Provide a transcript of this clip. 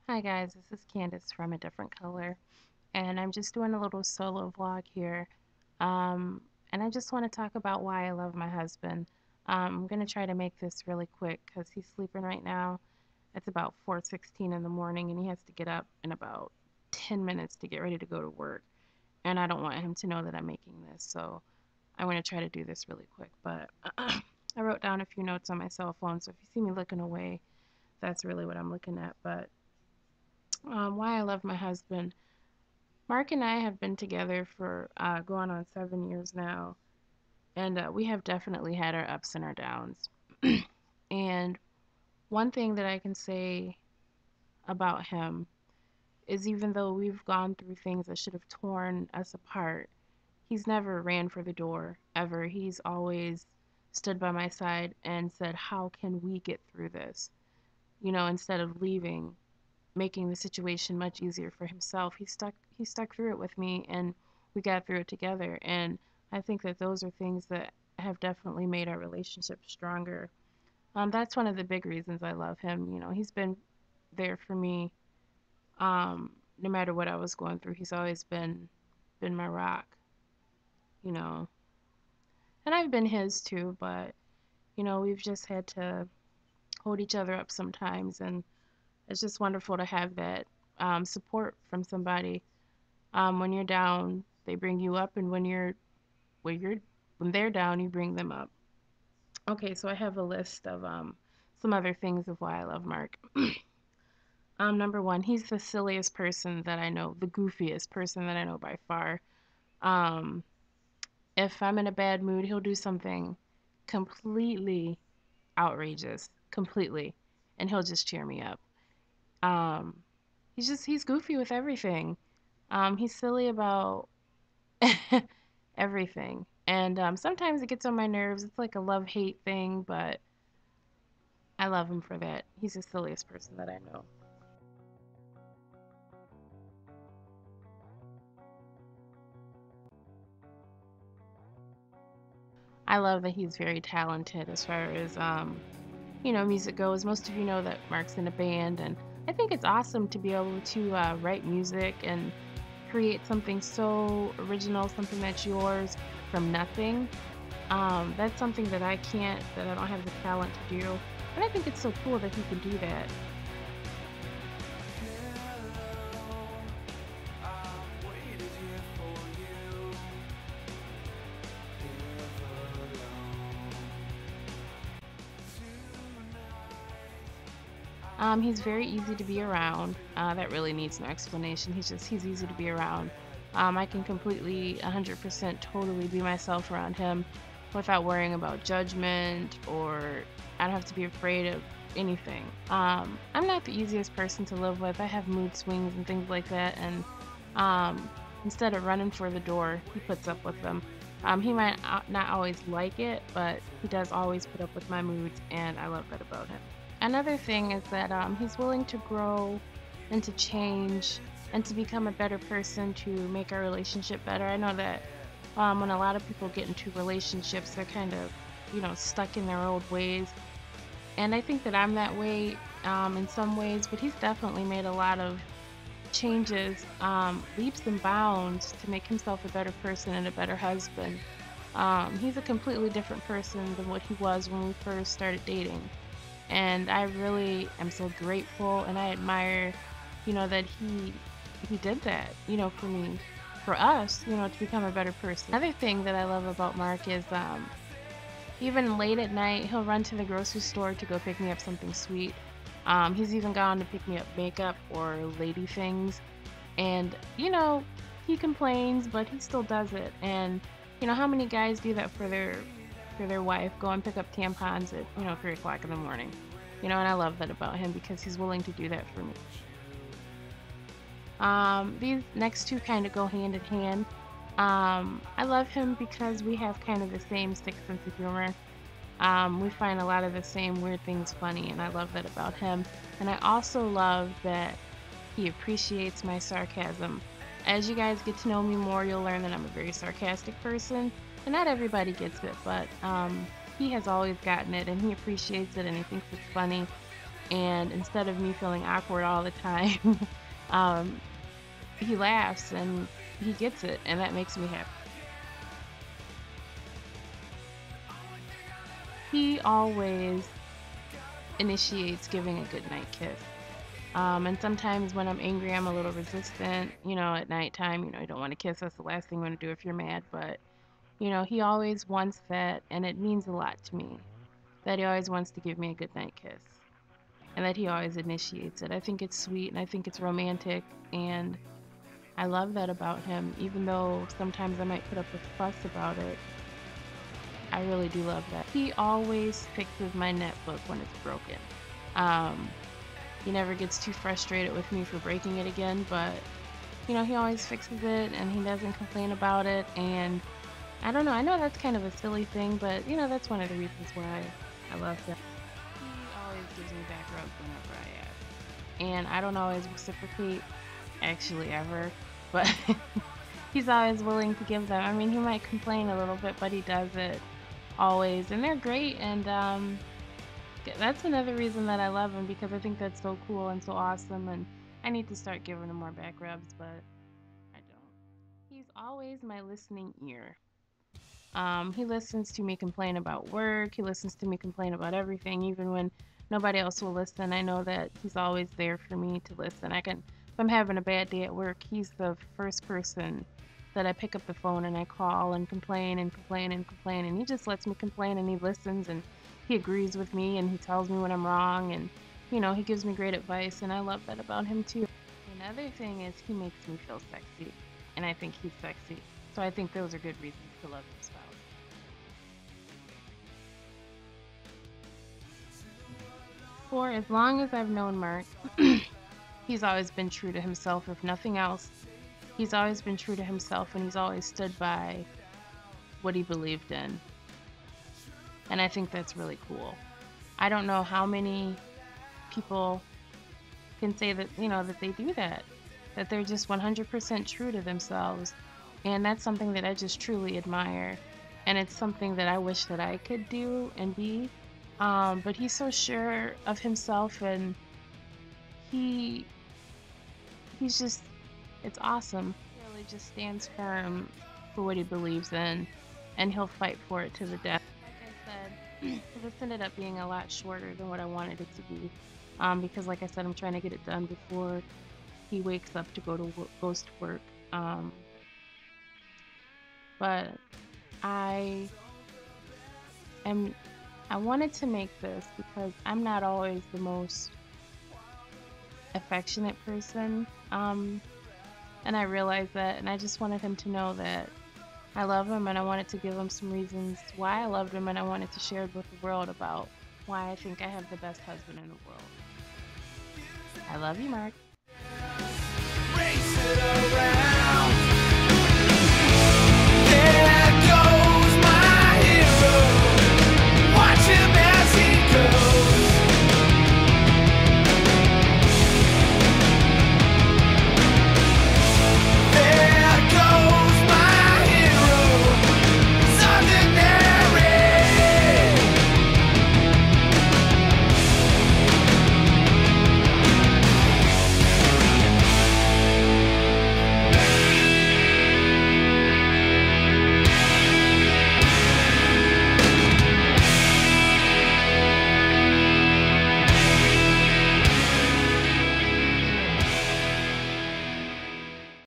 Hi guys, this is Candace from A Different Color, and I'm just doing a little solo vlog here. Um, and I just want to talk about why I love my husband. I'm gonna try to make this really quick because he's sleeping right now. It's about 4:16 in the morning, and he has to get up in about 10 minutes to get ready to go to work. And I don't want him to know that I'm making this, so I'm gonna try to do this really quick. But I wrote down a few notes on my cell phone, so if you see me looking away, that's really what I'm looking at. But why I love my husband. Mark and I have been together for going on 7 years now, and we have definitely had our ups and our downs. And one thing that I can say about him is even though we've gone through things that should have torn us apart, he's never ran for the door, ever. He's always stood by my side and said, "How can we get through this?" Instead of leaving, making the situation much easier for himself. He stuck through it with me and we got through it together. And I think that those are things that have definitely made our relationship stronger. That's one of the big reasons I love him. He's been there for me no matter what I was going through. He's always been my rock, you know. And I've been his too, but we've just had to hold each other up sometimes, and it's just wonderful to have that support from somebody. When you're down, they bring you up, and when you're when they're down, you bring them up. Okay, so I have a list of some other things of why I love Mark. Number one, he's the silliest person that I know, the goofiest person that I know by far. Um, if I'm in a bad mood, he'll do something completely outrageous, completely, and he'll just cheer me up. Um, he's goofy with everything. He's silly about everything. And sometimes it gets on my nerves. It's like a love-hate thing, but I love him for that. He's the silliest person that I know. I love that he's very talented as far as music goes. Most of you know that Mark's in a band, and I think it's awesome to be able to write music and create something so original, something that's yours from nothing. That's something that I don't have the talent to do. And I think it's so cool that he can do that. He's very easy to be around. That really needs no explanation. He's easy to be around. I can completely, 100% totally be myself around him without worrying about judgment, or I don't have to be afraid of anything. I'm not the easiest person to live with. I have mood swings and things like that, and instead of running for the door, he puts up with them. He might not always like it, but he does always put up with my moods, and I love that about him. Another thing is that he's willing to grow and to change and to become a better person to make our relationship better. I know that when a lot of people get into relationships, they're kind of, stuck in their old ways. And I think that I'm that way in some ways, but he's definitely made a lot of changes, leaps and bounds to make himself a better person and a better husband. He's a completely different person than what he was when we first started dating. And I really am so grateful, and I admire, that he did that, for me, for us, to become a better person. Another thing that I love about Mark is even late at night, he'll run to the grocery store to go pick me up something sweet. He's even gone to pick me up makeup or lady things. And, he complains, but he still does it. And, how many guys do that for their wife, go and pick up tampons at 3 o'clock in the morning, and I love that about him because he's willing to do that for me. These next two kind of go hand in hand. I love him because we have kind of the same sixth sense of humor. We find a lot of the same weird things funny, and I love that about him. And I also love that he appreciates my sarcasm. As you guys get to know me more, you'll learn that I'm a very sarcastic person. And not everybody gets it, but he has always gotten it, and he appreciates it, and he thinks it's funny. And instead of me feeling awkward all the time, um, he laughs and he gets it, and that makes me happy. He always initiates giving a goodnight kiss. And sometimes when I'm angry, I'm a little resistant. At nighttime, you don't want to kiss. That's the last thing you want to do if you're mad. But, he always wants that, and it means a lot to me that he always wants to give me a goodnight kiss and that he always initiates it. I think it's sweet and I think it's romantic, and I love that about him. Even though sometimes I might put up a fuss about it, I really do love that. He always fixes my netbook when it's broken. Um, he never gets too frustrated with me for breaking it again, but he always fixes it and he doesn't complain about it. And I don't know, I know that's kind of a silly thing, but that's one of the reasons why I love him. He always gives me back rubs whenever I ask. And I don't always reciprocate, actually, ever, but he's always willing to give them. I mean, he might complain a little bit, but he does it always. And they're great. And that's another reason that I love him, because I think that's so cool and so awesome. And I need to start giving him more back rubs, but I don't. He's always my listening ear. He listens to me complain about work. He listens to me complain about everything, even when nobody else will listen. I know that he's always there for me to listen. If I'm having a bad day at work, he's the first person that I pick up the phone and I call and complain and complain and complain. And he just lets me complain and he listens and he agrees with me and he tells me when I'm wrong, and he gives me great advice, and I love that about him too. Another thing is he makes me feel sexy, and I think he's sexy. So I think those are good reasons to love your spouse. For as long as I've known Mark, he's always been true to himself. If nothing else, he's always been true to himself, and he's always stood by what he believed in. And I think that's really cool. I don't know how many people can say that, that they do that they're just 100% true to themselves. And that's something that I just truly admire. And it's something that I wish that I could do and be. But he's so sure of himself, and he he's just, it's awesome. He really just stands firm for what he believes in, and he'll fight for it to the death. Like I said, this ended up being a lot shorter than what I wanted it to be, because like I said, I'm trying to get it done before he wakes up to goes to work. But I am I wanted to make this because I'm not always the most affectionate person. And I realized that, and I just wanted him to know that I love him, and I wanted to give him some reasons why I loved him, and I wanted to share it with the world about why I think I have the best husband in the world. I love you, Mark. Race it around.